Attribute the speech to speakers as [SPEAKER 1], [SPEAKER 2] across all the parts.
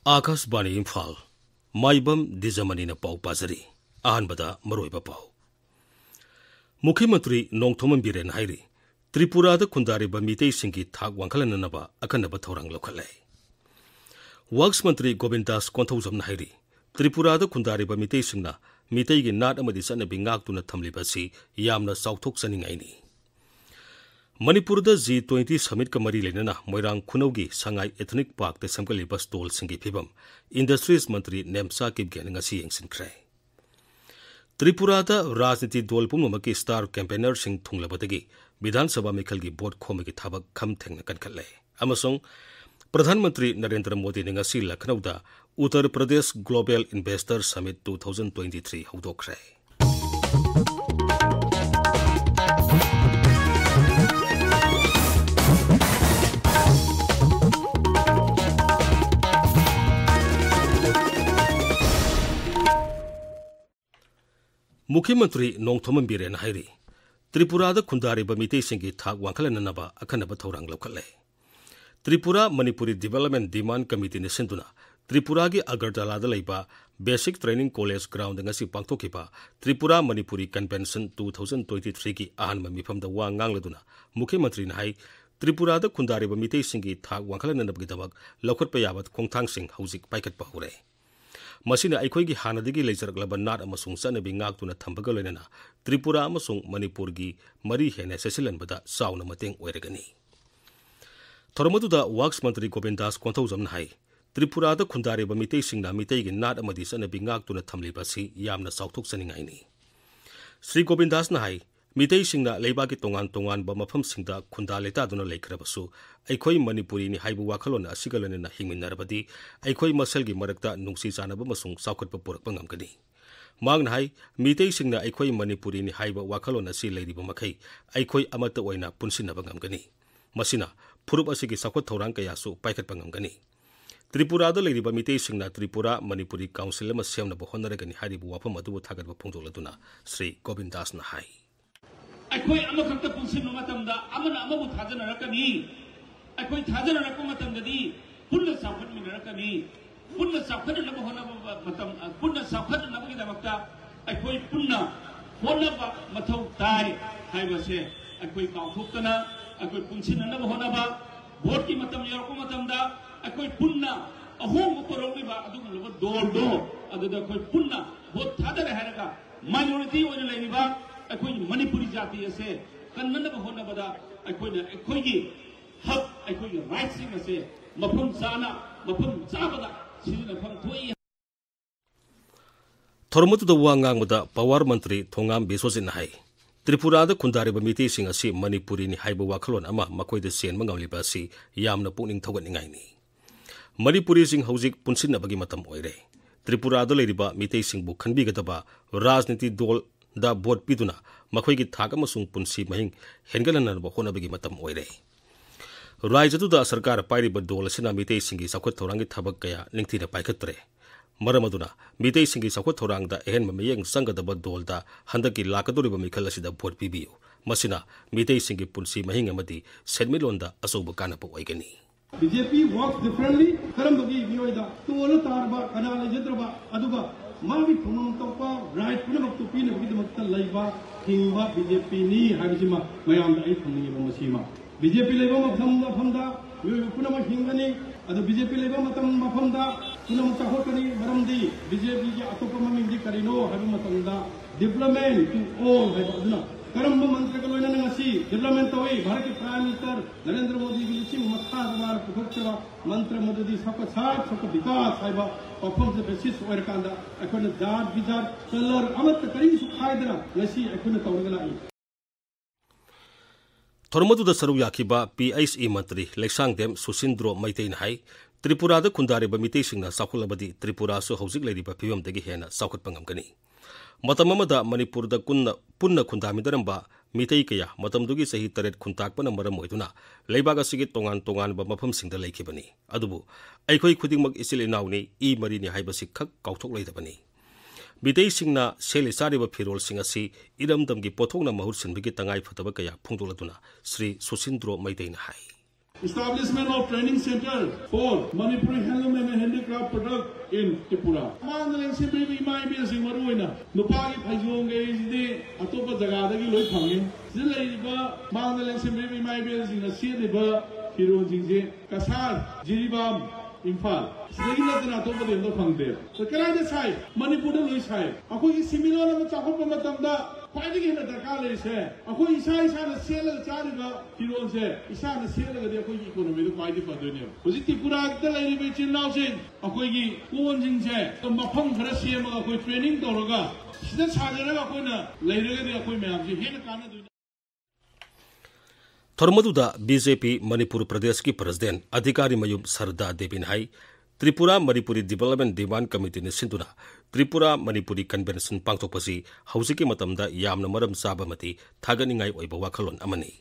[SPEAKER 1] आकाशवाणी इम्फाल माइबम दिजमनी पाउ पाजरी अहनबदा मरोइबा पाउ मुख्यमंत्री नोंथोमन बिरेन हाइरी त्रिपुराद खुंदारिबा मितेसिंगी थाक वांखलननबा अकनबा थौरांग लौखले वर्क्स मंत्री गोविंदास कोंथौजमन हाइरी त्रिपुराद खुंदारिबा मितेसिंगना मितेगी नाट अमदि सनबि ngaktuna thamlibasi yamna sauthoksaningaini Manipurda G20 Summit ka mari lenana Moirang Khunaugi Sangai Ethnic Park te samkaliba stall singi phibam Industries Mantri Nemsa Kibgen ngasi yengsinkre Tripura da Rajniti dol pumamaki star campaigner sing thunglabadagi Vidhan Sabha Mikhalgi board khomagi thabak kham thengna kankhalle amasong Pradhan Mantri Narendra Modi ne ngasi Lucknow da Uttar Pradesh Global Investor Summit 2023 hawdokre मुख्यमंत्री नोंथोमन villain हाइरी त्रिपुराद खुंदारिबा मितेसिंगी थाक वांखलननबा अखनबा थौरांग लौखले Tripura Manipuri development demand committee ने सिंधुना त्रिपुरा की अगरतलादा लैबा basic training college ground ngasi पांगथोखिबा त्रिपुरा मणिपुरी कन्वेंशन 2023 की अहनबा मिफमदा वा ngangləduna मुख्यमंत्री ने हाई त्रिपुराद खुंदारिबा मितेसिंगी थाक वांखलननबगिदमक लौखटपा याबा खोंथांगसिंग हौजिक पाइखटपा हौरे मसीना अखोइगी हानदगी लेजरगलबा नाट अमसुंग चनबि ngaktuna thambगा लोइनना त्रिपुरा अमसुंग मणिपुर की मरी हेने सेसिलनबदा चाउना मतेंग ओइरगनी थोरमदुदा वर्क्स मंत्री गोविंदास कोंथौजमन हाई त्रिपुराद खुंदारिबा मितेसिंगना मितेगी नाट अमदि चनबि ngaktuna thamlibasi yamna sauthoksaningaini Shri गोविंदासना हाई मितेसिंगना लेबाकी तोंगान तोंगान बा मफमसिंगदा खुंदा लेतादुना लेखरबसु अखोई मणिपुरी नि हाइबु वाखलोन असिगलनना हिंगमिनरबदी अखोई मसलगी मरकता नुंसी चानबा मसुंग साउखटपा पुरकपा ngamgani मांगना हाई मितेसिंगना अखोई मणिपुरी नि हाइबा वाखलोन असि लेरिबा मखै अखोई अमत ओइना पुनसिनबा ngamgani मसिना फुरुप असिगी साउखट थौरांग कयासु पाइखटपा ngamgani त्रिपुरादा लेरिबा मितेसिंगना त्रिपुरा मणिपुरी काउंसिल अमा सेमनबा होनरगनि हारिबु वाफम अदुबु थागतबा फोंदोलदुना श्री गोविंदासना हाई
[SPEAKER 2] अखोई अमखक्ता पुनसिनबा मतमदा अमना अमबु थाजनरकनी अखोई थाजनरकपा मतमददी पुन्ना साउखटमिनरकनी पुन्ना साउखटनबा होनबा मतम पुन्ना साउखटनबगिदमक्ता अखोई पुन्ना होनबा मथौ ताय हाइबसे अखोई काउथोक्तना अखोई पुनसिननबा होनबा भोटकी मतम यरकपा मतमदा अखोई पुन्ना अहोंग पुरौलिबा अदुगुलबा दोलदो अदुदा अखोई पुन्ना भोट थादरे हारगा माइनॉरिटी ओइना लेरिबा अखोई मणिपुरी जाति असे कन्ननबा होनबदा अखोइना अखोइगी हक अखोइगी राइट सिंग असे मफम चाना मफम चाबदा सिरिनफम थोई
[SPEAKER 1] थोरमतुदा वा ngangbada पावर मंत्री थोंगाम बिसोजिन हाई त्रिपुरादा खुंदारिबा मितेसिंग असि मणिपुरी नि हाइबा वाखलोन अमा मखोइदा सेनबा ngamliba asi yamna pukning thogatningaini Manipuri सिंग हौजिक पुनसिनबगी मतम ओइरे त्रिपुरादा लेरिबा मितेसिंगबु खनबिगदबा राजनीति दल दा बोट पिदुना मखोइगी थाक अमसुंग पुनसि महिंग हेनगलनबा होनबगी मतम ओइरे राज्यदुदा सरकार पाइरिबा दल सिना मितेसिंगी साउखट थौरांगी थबक कया निंगथिना पाइखत्रे मरमदुना मितेसिंगी साउखट थौरांगदा एहेनबा मयेंग संगदबा दलदा हंदकी लाकदोरिबा मिखल असिदा भोट पिबियु मसिना मितेसिंगी पुनसि महिंग अमदि सेनमिलोंदा असौबा कानपा ओइगनी
[SPEAKER 3] बीजेपी वर्क्स डिफरेंटली करमबगी मियोइदा तोल तारबा कनाल जद्रबा अदुगा मागी थुमम तोपा राइट पुनमक तुपीन बगिदमक्ता लैबा हिंबा बीजेपी नि हाबिसिमा मयामदा आई थुमनिबा मसिमा बीजेपी लेबा मफमदा पुनमक हिंगनी अदु बीजेपी लेबा मतम मफमदा पुनम चाहोकनी मरमदी बीजेपी की अतोपा ममिंदी करिनो हाबि मतमदा डेवलपमेंट टू ऑल हाबा अदुना करम मंत्र का लोइना ngasi डेवलपमेंट तोई भारत के प्राइम मिनिस्टर नरेंद्र मोदी की लिचिंग मथा दबार पुखचवा मंत्र मददी सबका साथ सबका विकास हाइबा परफॉर्म से बेसिस ओरकांदा अखोन जात विचार कलर अमत करी सुखाइदरा ngasi अखोन तौरगलाई
[SPEAKER 1] थोरमदुदा सरुक याखिबा पीएचई मंत्री लेक्सांगदेम सुसिंद्रो मैतेन हाई त्रिपुरादा खुंदारिबा मितेसिंगना साखुलबदी त्रिपुरासु हौजिक लेरिबा फिबमदगी हेना साखुटपा ngamgani मतम अमदा मणिपुरदा पुन्ना खुंदामिदरंबा मितै कया मतमदुगी सही तरेट खुंताकपना मरम ओइदुना लेबाग असिगे तोंगान तोंगानबा मफमसिंगदा लेखिबनी अदुबु अखोइ खुदिंगमक इसिल इनाउनि ई मरिनि हाइबसि खक काउथोक लैदबनी मितैसिंगना सेले सारिबा फिरोलसिंग असि इरमदमगी पोथोकना महुर सिनबगी तंगाइ फतबा कया फुंदोलदुना श्री सुसिंद्रो मैतेन हाई
[SPEAKER 3] Establishment of training center for Manipuri handloom and handicraft product in Tripura. Mandaling simply my business Maruina. Nupagi Pajong is the Atopa Zagadagi Loy Pangin. Zilaiba, Mandaling simply my business in the Siliba, Hiro Jinji, Kasar, Jiribam, Imphal. Signature Atopa in the Pangde. The Karada side, Manipur Loy side. Ako is similar to Chakopamatamda. Fighting in the Dakar is here. Ako isa na sale Chariba, Hiro said, isa na sale the economy to fight for the new. Was it Tipura the lady which in Nausin? Akogi, Kuonjin said, the Mapong Karasiam of training Doroga. That's how the Ravakuna later the Akoyam, he had a Canada.
[SPEAKER 1] Tormaduda BJP Manipur Pradesh ki President Adhikari Mayum Sarda Debin Hai Tripura Manipuri Development Demand Committee ne sinduna Tripura Manipuri Convention pangthokpasi hausiki matamda yamna maram sabamati thaganingai oiba wakhalon amani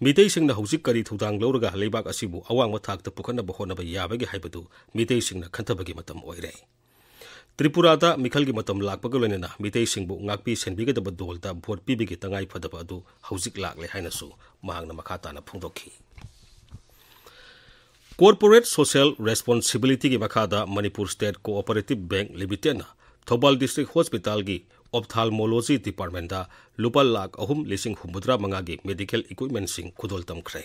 [SPEAKER 1] Mitei singna hausik kari thudang lawraga leibak asibu awang mathakta pukhanaba honaba yabagi haibadu mitei singna khantabagi matam oire Tripura da Mikhalgi matam lakpaga loinena mitei singbu ngakpi senbigadaba dolda vote pibigi tangai phadaba adu hausik lakle hainasu mahangna makhatana phungdokhi Corporate Social Responsibility ki makada Manipur State Cooperative Bank Limited na Thobal District Hospital ki Ophthalmology Department da lupa lakh ahum lising humudra mangagi medical equipment sing khudol tamkhre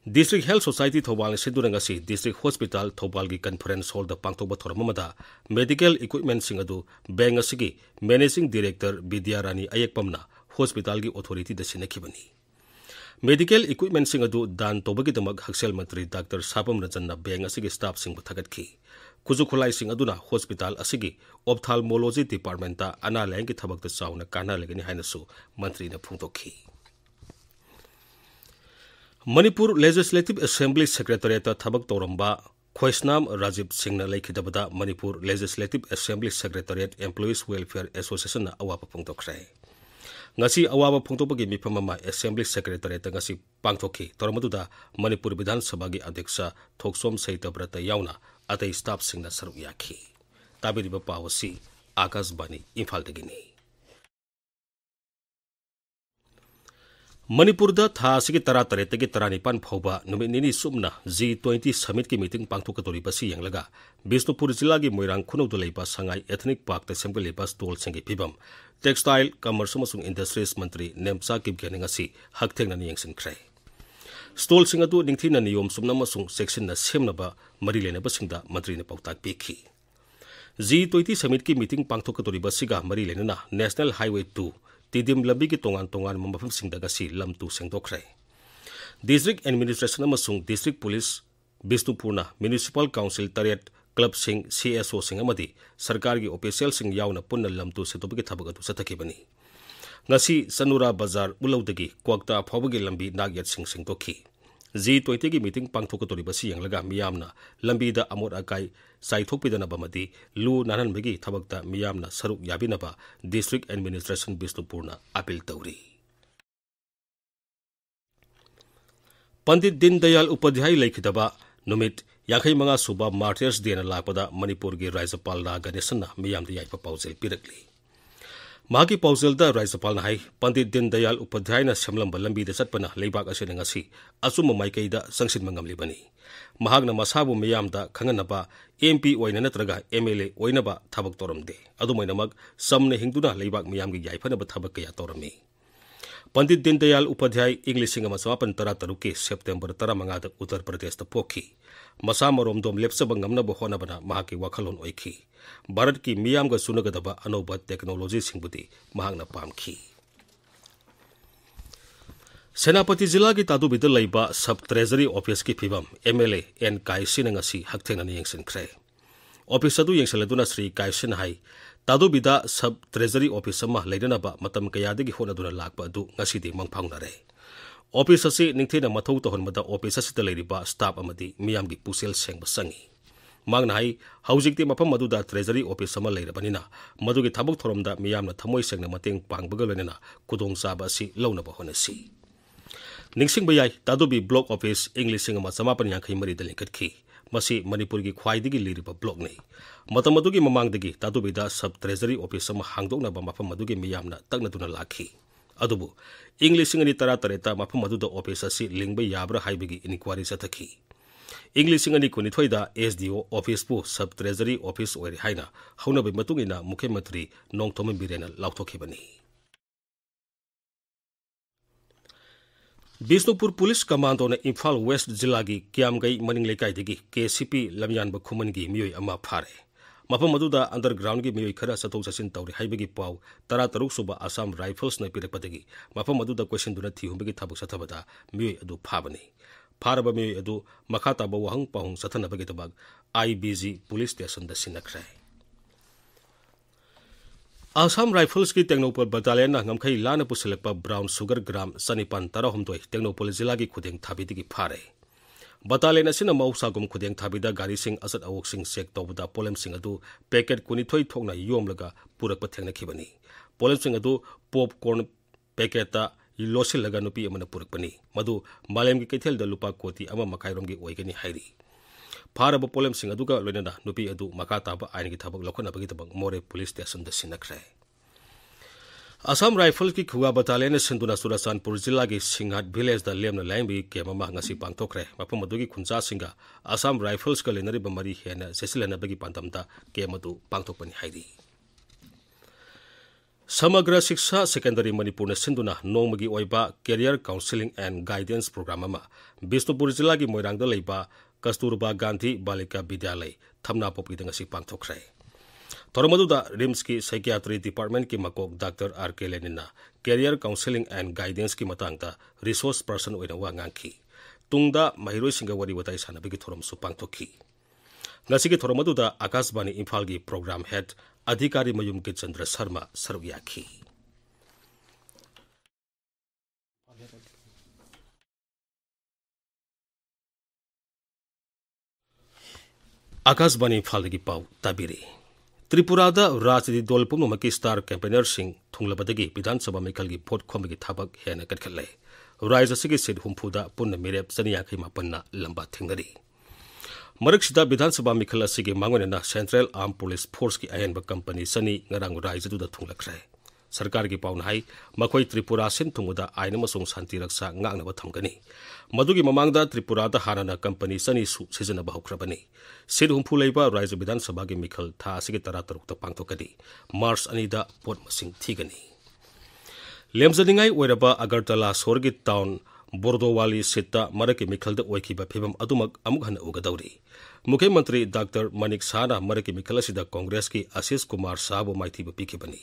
[SPEAKER 1] District Health Society Thobal sidurangasi District Hospital Thobal ki Conference Hall da pangtokba thoramamada medical equipment sing adu bank asigi Managing Director Bidyarani Ayekpamna hospital ki authority da sinakhibani Medical equipment sing adu dan tobagi damag Haksel Mantri Dr. Sapam Rajanna Bank asigi staff sing buthagatki Kuzukhulai sing aduna hospital asigi ophthalmology department ta ana lang ki thabak ta chauna kana legani hainasu mantri na phungtokhi Manipur Legislative Assembly Secretariat ta thabak toramba Khoisnam Rajiv Singh na laikhidabada Manipur Legislative Assembly Secretariat Employees Welfare Association na awapa phungtokre ngasi awaba phungtokpagi mifamama Assembly Secretariat ngasi pangthokhi tormaduda Manipur Vidhan Sabha gi Adhyaksha Thoksom Saitabrata yauna atai staff singna saruk yakhi tabiriba pawasi Akashbani Imphal dagini Manipur da tha sigi tara tarete gi taranipan phauba numinini sumna G20 summit ki meeting pangthokatori basi yanglaga Bisnupur jilla gi Moirang khunau du leiba Sangai Ethnic Park ta semgal leiba stall singi phibam Textile Commerce amasung Industries Mantri Nemcha Kipgeni ngasi hakthengna ni yangsinkre Stall sing adu ningthina niyom sumna amasung section na semnaba mari lenaba singda mantri na pautak pekhi G20 summit ki meeting pangthokatori basiga mari lenana National Highway 2 Tidim lambi ki tongan mambafam singdaga si lam tu sengdokre District Administration amasung District Police Bisnupurna Municipal Council Tariat Club sing CSO sing amadi sarkar gi official sing yauna punna lamtu setopagi thabagatu sathakibani ngasi Sanura Bazar Ulaudagi Kwakta Phawagi lambi nagyat sing singtokhi G20 gi meeting pangthokatori basi yanglaga miyamna lambi da amot akai saithokpidana bamadi lu nananbagi thabakta miyamna saruk yabinaba District Administration Bisnupurna appeal tawri Pandit Dindayal Upadhyay laikhidaba numit Yakai manga suba Martyrs Day na lakpada Manipur gi Rajapal na Ganesana miyamdi yaipa pausel pirakli Magi pausel da Rajapal na hai Pandit Dindayal Upadhyay na semlamba lambi da satpana leibak asina ngasi asuma maikai da sangsin mangamli bani Mahagna masabu miyamda khanganaba MP oina natraga MLA oinaba thabak toramde adumaina mag samne hingduna leibak miyamgi yaifanaba thabak kaya torami Pandit Dindayal Upadhyay English singa masapan tarataruki September 15 da Uttar Pradesh ta pokhi Masamarom dom lepsaba ngamnaba honabana mahaki wakhalon oikhi Bharat ki miyamga sunagadaba anoba technology singbudi mahagna pamkhi Senapati Jilla ki tadu bidal laiba Sub Treasury Office ki phibam MLA N Kaisin ngasi hakthengna ni yengsinkre Office adu yengsaladuna Sri Kaisin hai tadu bida Sub Treasury Office ma leidanaba matam kayadagi honaduna lakpa adu ngasi di mangphaungnare Office asi ningthena mathau tohonmada office asita leiriba staff amadi miyamgi pusel sengba sangi Magna hai haujikti mapam maduda Treasury Office ama leirabanina madugi thabuk thoromda miyamna thamoi sengna mateng pangbaga loinena kudong saba asi launaba honasi Ningsing bayai tadubi block office English singa masamapan yangkai mari dalinkatki masi Manipur gi khwaidigi liriba block nei matamadugi mamangdagi tadubi da Sub Treasury Office ama hangdokna ba mafam madugi miyamna takna duna lakhi अदुबु ꯏꯪ 2013 मफम अदुदा office असि लिंगबा याब्रा हाइबगी inquiry चथखि ꯏꯪ 2019 SDO office पु सब treasury office ओइरि हाइना हौनबे मतुंगिना मुख्यमंत्री नोंथोम बिरेना लाउथोखिबनी Bishnupur police commando ने Imphal waste जिला की क्यामगई मनिंग लेकाइदगी KCP लमयानब खुमन की मियोय अमा फारे मफम अदुदा अंडरग्राउंड की मियोय खरा सतौ ससिन तौरि हाइबगी पाउ 13 सुबा आसाम राइफल्स न पिरकपदगी मफम अदुदा क्वेश्चन दुना थिहुंबगी थाबक सथबदा मियोय अदु फाबनी फारब मियोय अदु मखा ताब वहंग पाहुं सथनबगी तबक IBG पुलिस स्टेशन द सिनखरे आसाम राइफल्स की टेक्नोपोल बटालियन नमखई लाना पुसलप ब्राउन शुगर ग्राम सनिपान 13 टेक्नोपोल जिला की खुदेंग थाबीदी फारे बटालियन असिना मौसागुम खुदेंग थाबीदा गाड़ी सिंह असत अवोक सिंह चेक तौबदा पोलेम सिंह अदु पैकेट 22 थोकना योमलगा पुरक थेंगनखिबनी पोलेम सिंह अदु पॉपकॉर्न पैकेटा लोसिलगा नुपी अमना पुरकपनी मदु मालेम की कैथेल द लुपा कोटी अमा मखाइरोम की ओइगनी हाइरी फारब पोलेम सिंह अदुगा लोइना नुपी अदु मखा ताब आइन की थबक लखनबगी तबक मोरे पुलिस स्टेशन द सिनखरे असम राइफल्स की खुगा बटालियन सिंधुना चुराचानपुर जिला की सिंघाट विलेज द लेमना लाइंबी केम अमा ngasi पांथोखरे मफम अदुगी खुंजा सिंगा असम राइफल्स का लेनरी बमरी हेना सेसिलनबगी पांतमता केम अदु पांथोकपनी हाइरी समग्र शिक्षा सेकेंडरी मणिपुर ने सिंधुना नोंमगी ओइबा career counselling and guidance programme अमा बिष्णुपुर जिला की मोइरांगदा लेबा कस्तूरबा गांधी बालिका विद्यालय थमना पोपीद ngasi पांथोखरे थोरमदुदा रिम्स की साइकियाट्री डिपार्टमेंट की मकोक doctor RK Lenina career counselling and guidance की मतांगता रिसोर्स पर्सन ओइना वा nganki तुंगदा महिरोय सिंगा वरी वताई सानबगी थोरमसु पांथोखी ngasi की थोरमदुदा आकाशवाणी इम्फाल की प्रोग्राम हेड अधिकारी मयुम के चंद्र शर्मा सर्वयाखी आकाशवाणी इम्फाल की पाउ ताबिरी त्रिपुरा राजनीति दल पुनमकी स्टार कैंपेनर सिंह थुंगलबदगी विधानसभा मेखल की भोट खोमगी थाबक हेना कटखले राज्य से सीट हुंफुदा पुन मेरेप 150 लंबा थेंगरी मरकसिदा विधानसभा मेखल की मांगोनेना सेंट्रल आर्म पुलिस फोर्स की अहनब कंपनी सनी ngरang राज्यदुदा थुंगलखरे सरकार की पाउन हाई मखोई त्रिपुरा सिन थुंगदा आइन मसों शांति रक्षा ngangnaba थमगनी मदुगी ममांगदा त्रिपुरा हाना कंपनी सनी सिजनब हौख्रबनी सीट हुंफु लेबा राज्य विधानसभा की मिखल था असिगे 13 पांथोकनी मार्च 2 वोट मसिंग थीगनी लेमजनिंगाई ओइरबा अगरतला सोरगी टाउन बोर्दोवाली सीटा मरकी मिखल ओइखिबा फिबम अदुमक अमुक हन उगदौरी मुख्यमंत्री डॉक्टर मनिक साना मरकी मिखल असिदा कांग्रेस की आशीष कुमार साहब माइथीब पीखिबनी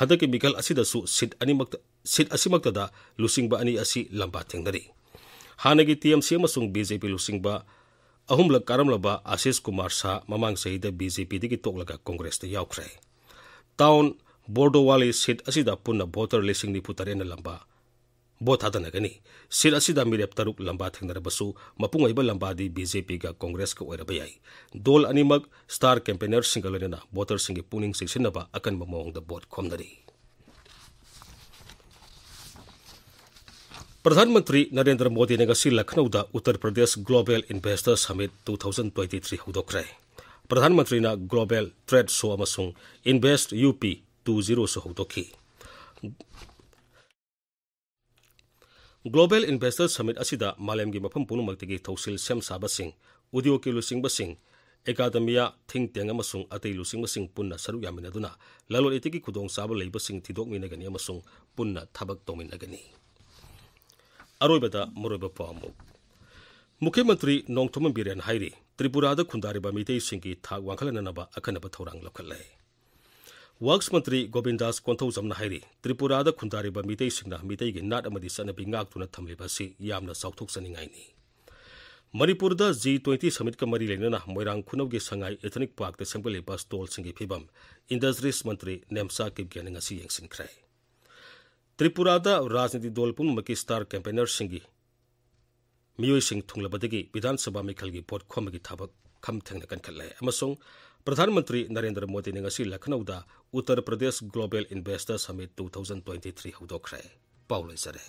[SPEAKER 1] हदकी मिखल असिदसु सीट असिमक्तदा लुसिंगबा अनि असि लंबा थेंगरी हानगी TMC अमसुंग BJP लुसिंगबा अहुमलक कारमलबा आशीष कुमार शाह ममांग सहित BJP दिगी तोकलगा कांग्रेस द यावख्रे टाउन बोर्डोवाली सीट असिदा पुन्ना वोटर लिसिंग निपुतरेन लंबा बोथ हादनगनी सीट असिदा मिरेप 3 लंबा थेंगनरबसु मपुंगैबा लंबादी BJP का कांग्रेस का ओइरबा याई दोल अनिमक स्टार कैंपेनर सिंगलरेना वोटर सिंगी पुनिंग सिक्सिनबा अकनबा मोंग द वोट खोमदरी प्रधानमंत्री नरेंद्र मोदी ने गसी लखनऊ दा Uttar Pradesh global investor summit 2023 हुदोखरे प्रधानमंत्री ना ग्लोबल ट्रेड शो अमसुंग इन्वेस्ट UP 20 सो हुदोखी ग्लोबल इन्वेस्टर समिट असिदा मालेम की मफम पुनुमक्तिगी थौसिल सेम साबसिंग उद्योग की लुसिंगबसिंग एकाडेमिया थिंक टैंक अमसुंग अतै लुसिंगबसिंग पुन्ना सरु यामिनदुना ललोल इतिगी खुदोंग साब लेबसिंग थिदोकमिनगनी अमसुंग पुन्ना थबक तौमिनगनी अरोइबदा मुरोइबा पामु मुख्यमंत्री नोंथोम बिरेन हाइरी त्रिपुरा खुंदारिबा मितै सिंगी थाक वांखलननबा अखनबा थौरांग लखले वर्क्स मंत्री गोविंदास कोंथौ जमना हाइरी त्रिपुरा खुंदारिबा मितै सिंगना मितै गी नाट अमदि सनबि ngaktuna थमलिबासि यामना साउथोकसनिंगाइनी मणिपुर G20 समिट का मरी लेना मोइरांग खुनौ की संगाई एथनिक पार्क सेंगबलिबा स्टॉल सिंगी फिबम इंडस्ट्रीज मंत्री नेमसा की ग्यानंगसी यंगसिनख्रे त्रिपुरा राजनीति दल पुनमकी स्टार कैंपेनर सिंगी मियोय सिंह थुंगलबदगी विधानसभा मेखल की भोट खोमगी थाबक खम थेंगना कनखले अमसुंग प्रधानमंत्री नरेंद्र मोदी ने ngasi लखनऊ दा Uttar Pradesh global investor summit 2023 हुदोखरे पाउलैसरे।